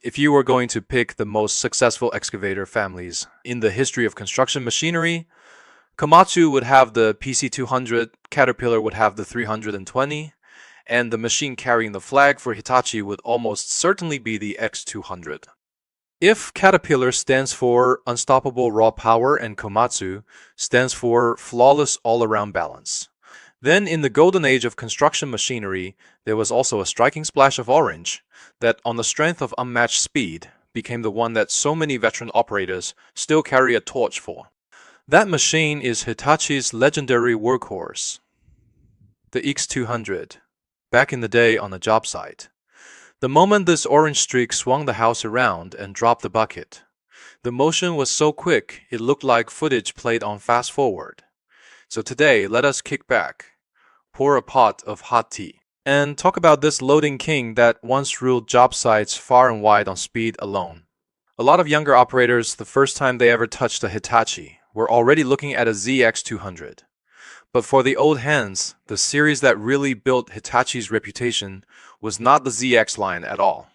if you were going to pick the most successful excavator families in the history of construction machinery, Komatsu would have the PC200, Caterpillar would have the 320, and the machine carrying the flag for Hitachi would almost certainly be the X200. If Caterpillar stands for unstoppable raw power and Komatsu stands for flawless all-around balance, then in the golden age of construction machinery, there was also a striking splash of orange that, on the strength of unmatched speed, became the one that so many veteran operators still carry a torch for. That machine is Hitachi's legendary workhorse, the EX200, back in the day on a job site. The moment this orange streak swung the house around and dropped the bucket, the motion was so quick it looked like footage played on fast forward. So today, let us kick back, pour a pot of hot tea, and talk about this loading king that once ruled job sites far and wide on speed alone. A lot of younger operators, the first time they ever touched a Hitachi, were already looking at a ZX200. But for the old hands, the series that really built Hitachi's reputation was not the ZX line at all.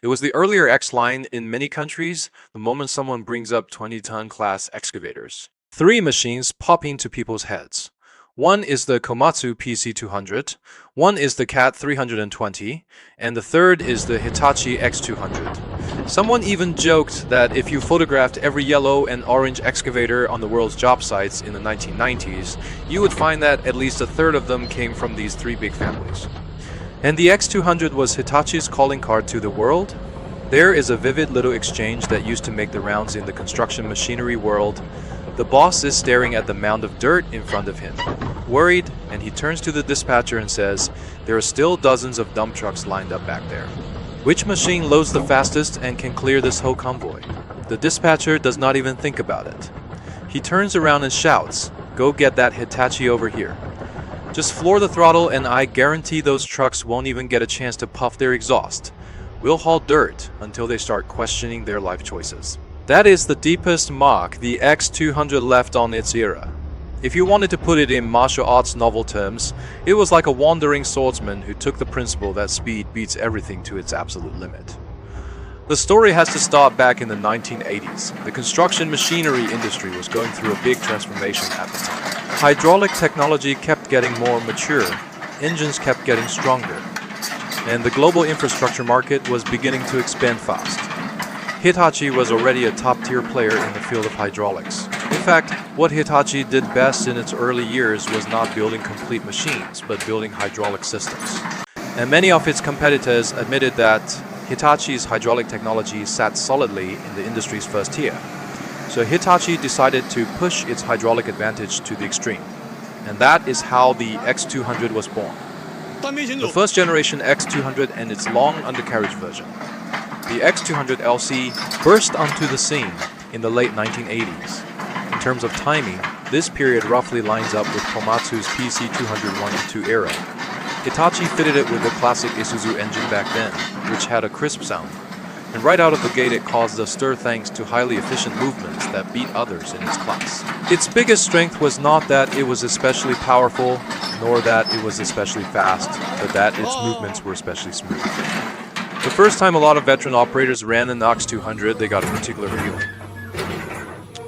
It was the earlier X line in many countries the moment someone brings up 20-ton class excavators. Three machines pop into people's heads. One is the Komatsu PC200, one is the CAT 320, and the third is the Hitachi X200. Someone even joked that if you photographed every yellow and orange excavator on the world's job sites in the 1990s, you would find that at least a third of them came from these three big families. And the X200 was Hitachi's calling card to the world. There is a vivid little exchange that used to make the rounds in the construction machinery world. The boss is staring at the mound of dirt in front of him, worried, and he turns to the dispatcher and says, "There are still dozens of dump trucks lined up back there. Which machine loads the fastest and can clear this whole convoy?" The dispatcher does not even think about it. He turns around and shouts, "Go get that Hitachi over here. Just floor the throttle and I guarantee those trucks won't even get a chance to puff their exhaust. We'll haul dirt until they start questioning their life choices." That is the deepest mark the X200 left on its era. If you wanted to put it in martial arts novel terms, it was like a wandering swordsman who took the principle that speed beats everything to its absolute limit. The story has to start back in the 1980s. The construction machinery industry was going through a big transformation at the time. Hydraulic technology kept getting more mature, engines kept getting stronger, and the global infrastructure market was beginning to expand fast. Hitachi was already a top-tier player in the field of hydraulics. In fact, what Hitachi did best in its early years was not building complete machines, but building hydraulic systems. And many of its competitors admitted that Hitachi's hydraulic technology sat solidly in the industry's first tier. So Hitachi decided to push its hydraulic advantage to the extreme. And that is how the X200 was born. The first generation X200 and its long undercarriage version. The X200LC burst onto the scene in the late 1980s. In terms of timing, this period roughly lines up with Komatsu's PC200 1 and 2 era. Hitachi fitted it with the classic Isuzu engine back then, which had a crisp sound. And right out of the gate it caused a stir thanks to highly efficient movements that beat others in its class. Its biggest strength was not that it was especially powerful, nor that it was especially fast, but that its movements were especially smooth. The first time a lot of veteran operators ran an X200, they got a particular feeling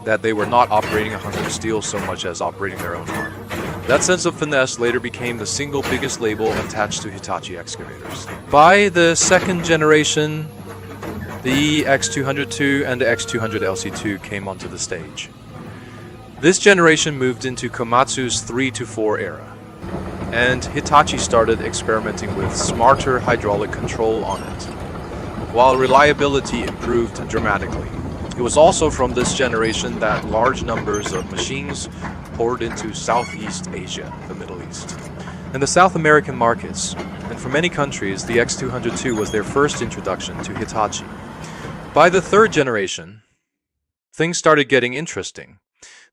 that they were not operating a hunk of steel so much as operating their own arm. That sense of finesse later became the single biggest label attached to Hitachi excavators. By the second generation, the X200-2 and the X200LC2 came onto the stage. This generation moved into Komatsu's 3-4 era, and Hitachi started experimenting with smarter hydraulic control on it, while reliability improved dramatically. It was also from this generation that large numbers of machines poured into Southeast Asia, the Middle East, and the South American markets, and for many countries, the X200-2 was their first introduction to Hitachi. By the third generation, things started getting interesting.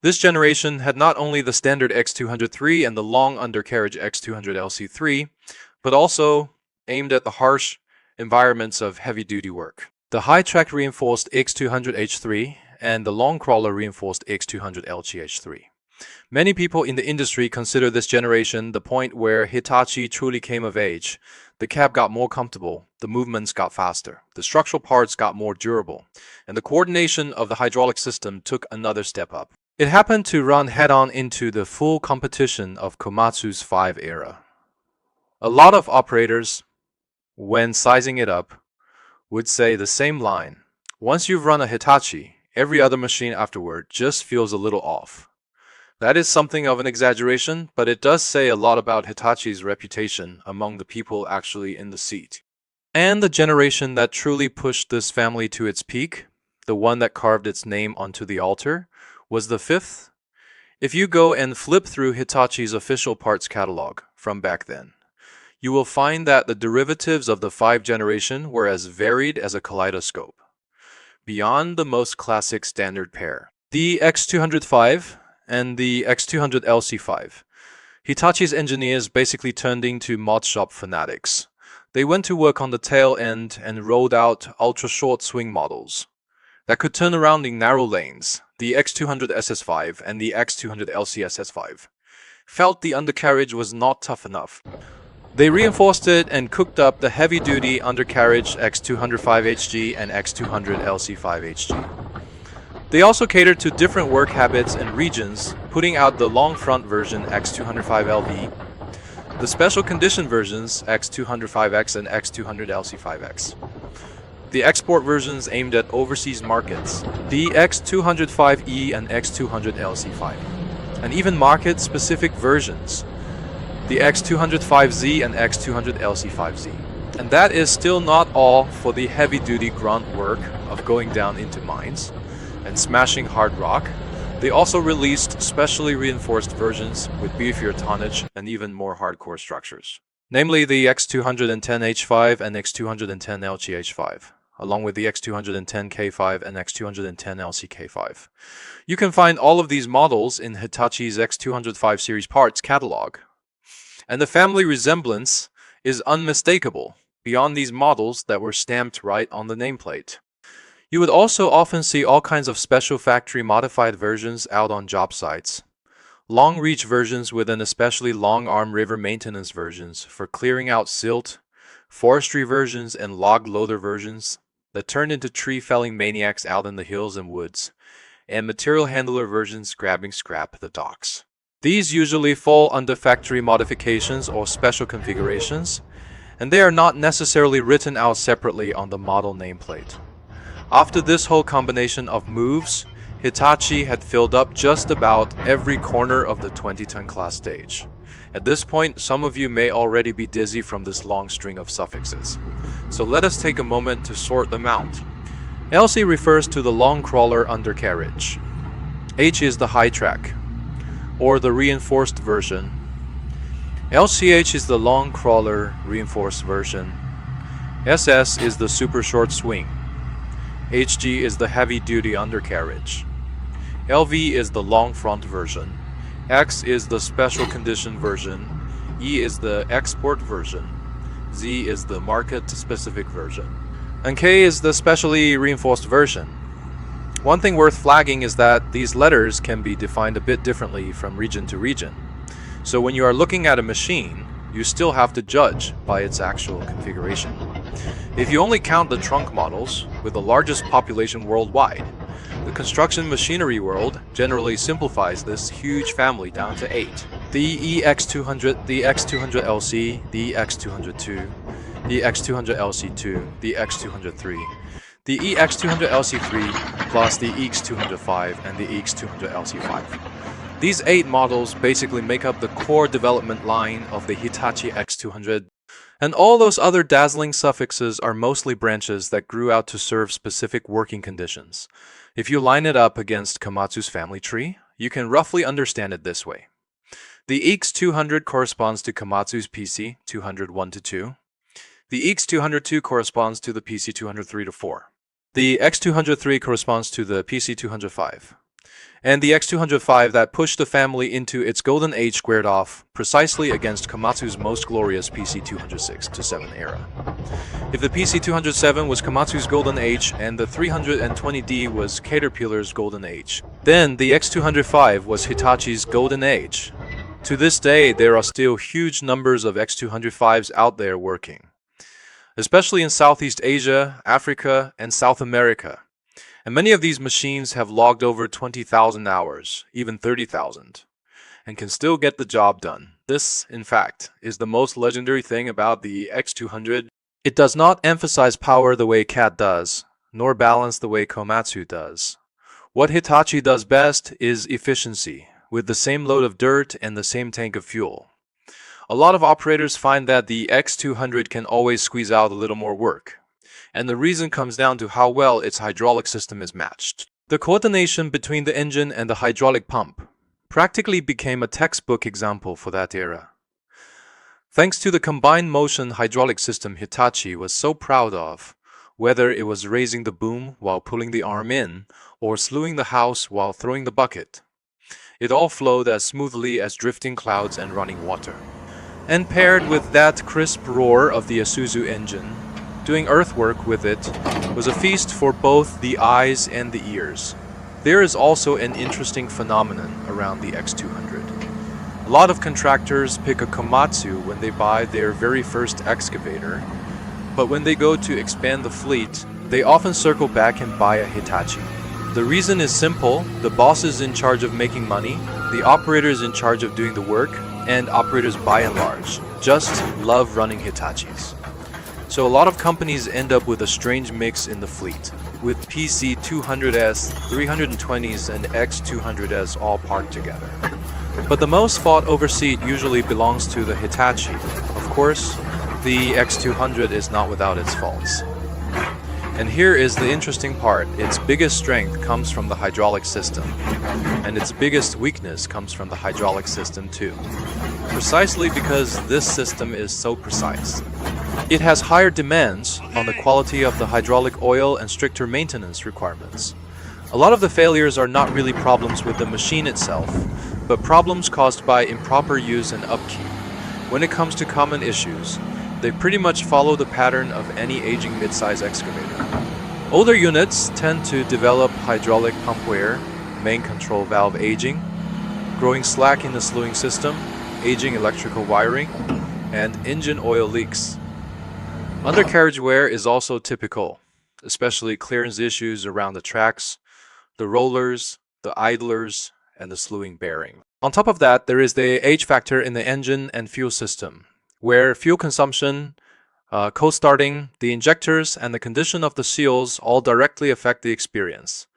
This generation had not only the standard X200-3 and the long undercarriage X200LC3, but also aimed at the harsh environments of heavy-duty work. The high-track reinforced X200H3 and the long crawler reinforced X200LGH3. Many people in the industry consider this generation the point where Hitachi truly came of age, The cab got more comfortable, the movements got faster, the structural parts got more durable, and the coordination of the hydraulic system took another step up. It happened to run head-on into the full competition of Komatsu's 5 era. A lot of operators, when sizing it up, would say the same line. Once you've run a Hitachi, every other machine afterward just feels a little off. That is something of an exaggeration, but it does say a lot about Hitachi's reputation among the people actually in the seat. And the generation that truly pushed this family to its peak, the one that carved its name onto the altar, was the 5th. If you go and flip through Hitachi's official parts catalog from back then, you will find that the derivatives of the 5 generation were as varied as a kaleidoscope, beyond the most classic standard pair. The X205 and the X200 LC5. Hitachi's engineers basically turned into mod shop fanatics. They went to work on the tail end and rolled out ultra-short swing models that could turn around in narrow lanes. The X200 SS5 and the X200 LC SS5 felt the undercarriage was not tough enough. They reinforced it and cooked up the heavy-duty undercarriage X205HG and X200 LC5HG. They also catered to different work habits and regions, putting out the long front version X205LV, the special condition versions X205X and X200LC5X, the export versions aimed at overseas markets, the X205E and X200LC5, and even market-specific versions, the X205Z and X200LC5Z. And that is still not all for the heavy-duty grunt work of going down into mines and smashing hard rock. They also released specially reinforced versions with beefier tonnage and even more hardcore structures, namely the X210H5 and X210LCH5, along with the X210K5 and X210LCK5. You can find all of these models in Hitachi's X205 series parts catalog, and the family resemblance is unmistakable beyond these models that were stamped right on the nameplate. You would also often see all kinds of special factory modified versions out on job sites. Long reach versions with an especially long arm river maintenance versions for clearing out silt, forestry versions and log loader versions that turned into tree felling maniacs out in the hills and woods, and material handler versions grabbing scrap at the docks. These usually fall under factory modifications or special configurations, and they are not necessarily written out separately on the model nameplate. After this whole combination of moves, Hitachi had filled up just about every corner of the 20-ton class stage. At this point, some of you may already be dizzy from this long string of suffixes. So let us take a moment to sort them out. LC refers to the long crawler undercarriage. H is the high track, or the reinforced version. LCH is the long crawler reinforced version. SS is the super short swing. HG is the heavy-duty undercarriage. LV is the long front version. X is the special condition version. E is the export version. Z is the market-specific version. And K is the specially reinforced version. One thing worth flagging is that these letters can be defined a bit differently from region to region. So when you are looking at a machine, you still have to judge by its actual configuration. If you only count the trunk models, with the largest population worldwide, the construction machinery world generally simplifies this huge family down to 8. The EX200, the X200LC, the EX202, the X200LC2, the X203, the EX200LC3, plus the EX205 and the EX200LC5. These 8 models basically make up the core development line of the Hitachi X200, and all those other dazzling suffixes are mostly branches that grew out to serve specific working conditions. If you line it up against Komatsu's family tree, you can roughly understand it this way. The EX200 corresponds to Komatsu's PC 201-2. The EX202 corresponds to the PC 203-4. The X203 corresponds to the PC 205. And the X205 that pushed the family into its golden age squared off precisely against Komatsu's most glorious PC 206-7 era. If the PC 207 was Komatsu's golden age and the 320D was Caterpillar's golden age, then the X205 was Hitachi's golden age. To this day, there are still huge numbers of X205s out there working. especially in Southeast Asia, Africa, and South America. And many of these machines have logged over 20,000 hours, even 30,000, and can still get the job done. This, in fact, is the most legendary thing about the X200. It does not emphasize power the way CAT does, nor balance the way Komatsu does. What Hitachi does best is efficiency, with the same load of dirt and the same tank of fuel. A lot of operators find that the X200 can always squeeze out a little more work, and the reason comes down to how well its hydraulic system is matched. The coordination between the engine and the hydraulic pump practically became a textbook example for that era. Thanks to the combined motion hydraulic system Hitachi was so proud of, whether it was raising the boom while pulling the arm in, or slewing the house while throwing the bucket, it all flowed as smoothly as drifting clouds and running water. And paired with that crisp roar of the Isuzu engine, doing earthwork with it was a feast for both the eyes and the ears. There is also an interesting phenomenon around the X200. A lot of contractors pick a Komatsu when they buy their very first excavator, but when they go to expand the fleet, they often circle back and buy a Hitachi. The reason is simple: the boss is in charge of making money, the operator is in charge of doing the work, and operators by and large just love running Hitachis. So a lot of companies end up with a strange mix in the fleet, with PC200S, 320s, and X200S all parked together. But the most fought over seat usually belongs to the Hitachi. Of course, the X200 is not without its faults. And here is the interesting part: its biggest strength comes from the hydraulic system, and its biggest weakness comes from the hydraulic system too. Precisely because this system is so precise. It has higher demands on the quality of the hydraulic oil and stricter maintenance requirements. A lot of the failures are not really problems with the machine itself, but problems caused by improper use and upkeep. When it comes to common issues, they pretty much follow the pattern of any aging mid-size excavator. Older units tend to develop hydraulic pump wear, main control valve aging, growing slack in the slewing system, aging electrical wiring, and engine oil leaks. Undercarriage wear is also typical, especially clearance issues around the tracks, the rollers, the idlers, and the slewing bearing. On top of that, there is the age factor in the engine and fuel system, where fuel consumption, cold starting, the injectors, and the condition of the seals all directly affect the experience.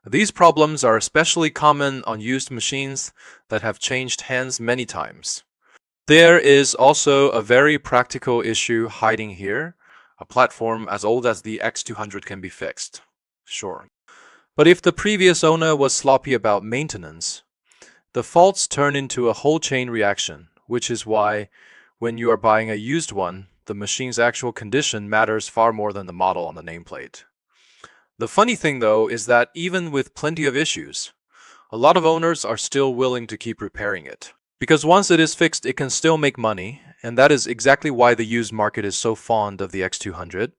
These problems are especially common on used machines that have changed hands many times. There is also a very practical issue hiding here. A platform as old as the X200 can be fixed, sure. But if the previous owner was sloppy about maintenance, the faults turn into a whole chain reaction, which is why when you are buying a used one, the machine's actual condition matters far more than the model on the nameplate. The funny thing though is that even with plenty of issues, a lot of owners are still willing to keep repairing it. Because once it is fixed, it can still make money, and that is exactly why the used market is so fond of the X200.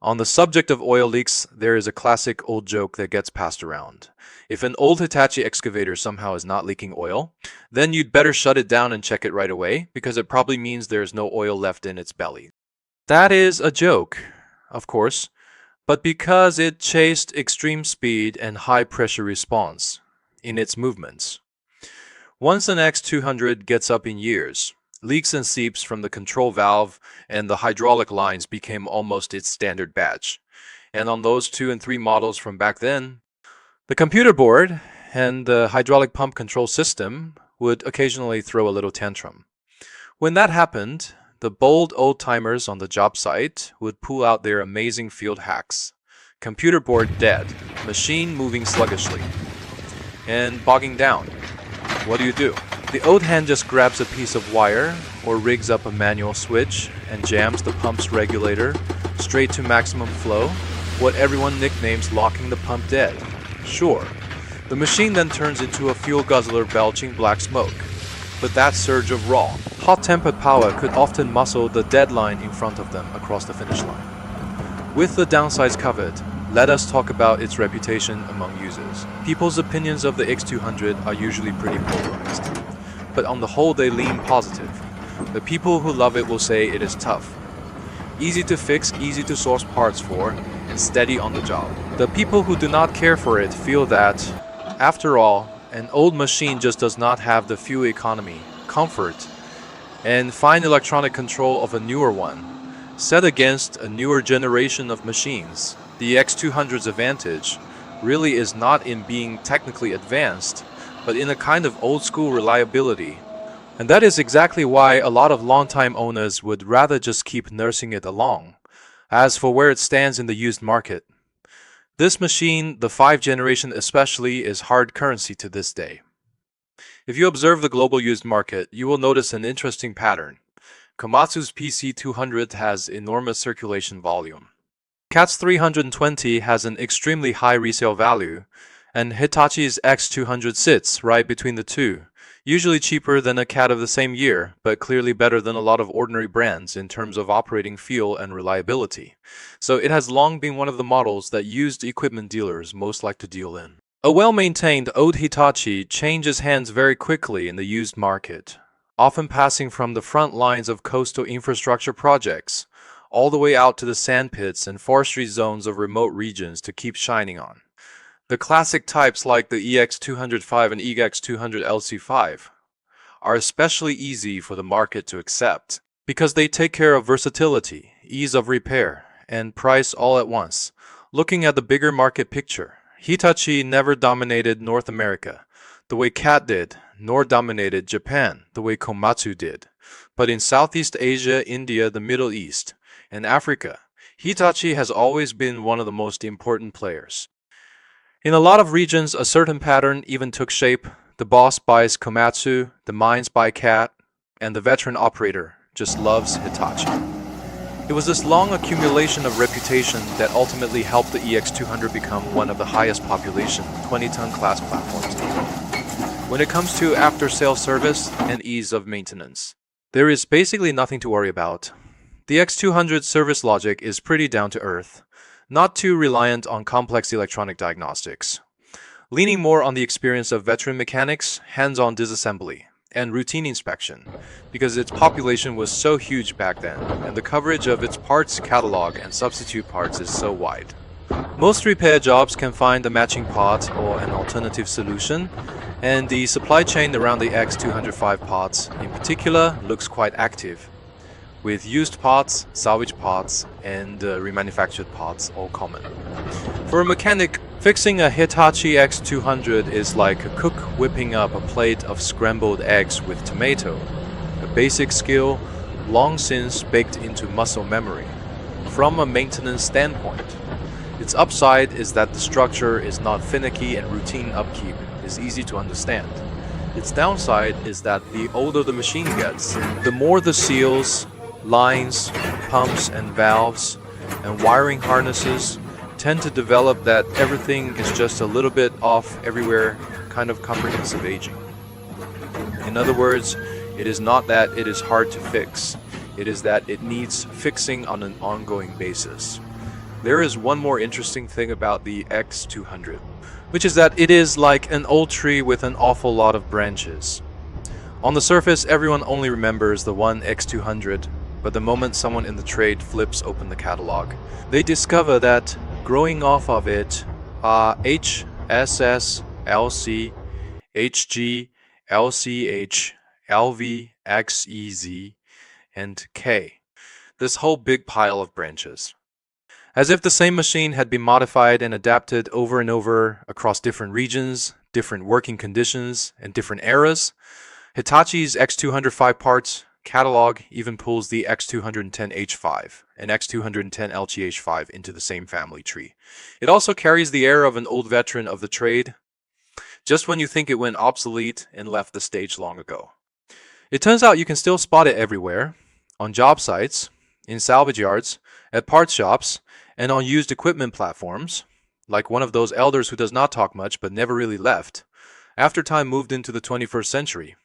On the subject of oil leaks, there is a classic old joke that gets passed around. If an old Hitachi excavator somehow is not leaking oil, then you'd better shut it down and check it right away, because it probably means there is no oil left in its belly. That is a joke, of course, but because it chased extreme speed and high pressure response in its movements. Once an X200 gets up in years, leaks and seeps from the control valve and the hydraulic lines became almost its standard badge. And on those 2 and 3 models from back then, the computer board and the hydraulic pump control system would occasionally throw a little tantrum. When that happened, the bold old-timers on the job site would pull out their amazing field hacks. Computer board dead, machine moving sluggishly, and bogging down. What do? The old hand just grabs a piece of wire or rigs up a manual switch and jams the pump's regulator straight to maximum flow, what everyone nicknames locking the pump dead. Sure, the machine then turns into a fuel guzzler belching black smoke. But that surge of raw, hot-tempered power could often muscle the deadline in front of them across the finish line. With the downsides covered, let us talk about its reputation among users. People's opinions of the X200 are usually pretty polarized, but on the whole they lean positive. The people who love it will say it is tough. easy to fix, easy to source parts for, and steady on the job. The people who do not care for it feel that, after all, an old machine just does not have the fuel economy, comfort, and fine electronic control of a newer one. Set against a newer generation of machines, the X200's advantage really is not in being technically advanced, but in a kind of old-school reliability. And that is exactly why a lot of long-time owners would rather just keep nursing it along. As for where it stands in the used market, this machine, the 5th generation especially, is hard currency to this day. If you observe the global used market, you will notice an interesting pattern. Komatsu's PC200 has enormous circulation volume. CAT's 320 has an extremely high resale value, and Hitachi's X200 sits right between the two, usually cheaper than a CAT of the same year, but clearly better than a lot of ordinary brands in terms of operating feel and reliability. So it has long been one of the models that used equipment dealers most like to deal in. A well-maintained old Hitachi changes hands very quickly in the used market, often passing from the front lines of coastal infrastructure projects all the way out to the sandpits and forestry zones of remote regions to keep shining on. The classic types like the EX205 and EX200 LC5 are especially easy for the market to accept because they take care of versatility, ease of repair, and price all at once. Looking at the bigger market picture, Hitachi never dominated North America the way CAT did, nor dominated Japan the way Komatsu did. But in Southeast Asia, India, the Middle East, and Africa, Hitachi has always been one of the most important players. In a lot of regions, a certain pattern even took shape. The boss buys Komatsu, the mines buy CAT, and the veteran operator just loves Hitachi. It was this long accumulation of reputation that ultimately helped the EX200 become one of the highest population 20-ton class platforms in the world. When it comes to after-sales service and ease of maintenance, there is basically nothing to worry about. The X200 service logic is pretty down-to-earth, not too reliant on complex electronic diagnostics, leaning more on the experience of veteran mechanics, hands-on disassembly, and routine inspection, because its population was so huge back then, and the coverage of its parts catalog and substitute parts is so wide. Most repair jobs can find a matching part or an alternative solution, and the supply chain around the X205 parts in particular looks quite active, with used parts, salvage parts, and remanufactured parts all common. For a mechanic, fixing a Hitachi X200 is like a cook whipping up a plate of scrambled eggs with tomato, a basic skill long since baked into muscle memory. From a maintenance standpoint, its upside is that the structure is not finicky and routine upkeep is easy to understand. Its downside is that the older the machine gets, the more the seals, lines, pumps and valves, and wiring harnesses tend to develop that everything is just a little bit off everywhere, kind of comprehensive aging. In other words, it is not that it is hard to fix, it is that it needs fixing on an ongoing basis. There is one more interesting thing about the X200, which is that it is like an old tree with an awful lot of branches. On the surface, everyone only remembers the one X200, but the moment someone in the trade flips open the catalog, they discover that growing off of it are H, SS, LC, HG, LCH, LV, XEZ, and K. This whole big pile of branches. As if the same machine had been modified and adapted over and over across different regions, different working conditions, and different eras, Hitachi's X205 parts catalog even pulls the X210H5 and X210LGH5 into the same family tree. It also carries the air of an old veteran of the trade, just when you think it went obsolete and left the stage long ago. It turns out you can still spot it everywhere, on job sites, in salvage yards, at parts shops, and on used equipment platforms, like one of those elders who does not talk much but never really left, after time moved into the 21st century.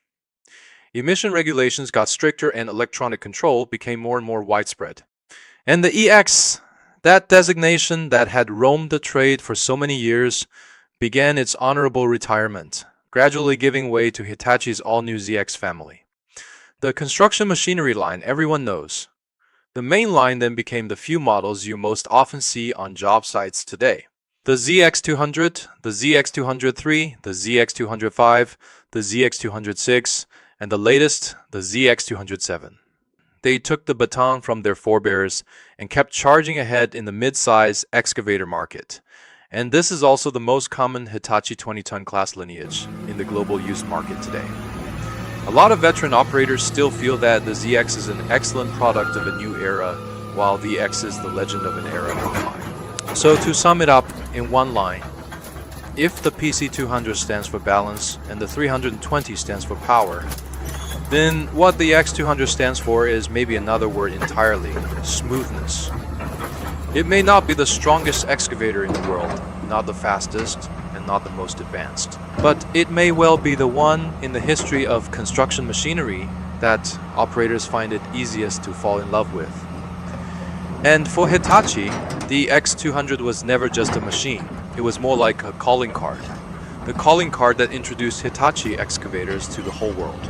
Emission regulations got stricter and electronic control became more and more widespread. And the EX, that designation that had roamed the trade for so many years, began its honorable retirement, gradually giving way to Hitachi's all-new ZX family. The construction machinery line everyone knows. The main line then became the few models you most often see on job sites today. The ZX200, the ZX200-3, the ZX200-5, the ZX200-6, and the latest, the ZX200-7. They took the baton from their forebears and kept charging ahead in the mid-size excavator market. And this is also the most common Hitachi 20-ton class lineage in the global used market today. A lot of veteran operators still feel that the ZX is an excellent product of a new era, while the X is the legend of an era gone by. So to sum it up in one line, if the PC200 stands for balance and the 320 stands for power, then what the X200 stands for is maybe another word entirely: smoothness. It may not be the strongest excavator in the world, not the fastest, and not the most advanced, but it may well be the one in the history of construction machinery that operators find it easiest to fall in love with. And for Hitachi, the X200 was never just a machine. It was more like a calling card. The calling card that introduced Hitachi excavators to the whole world.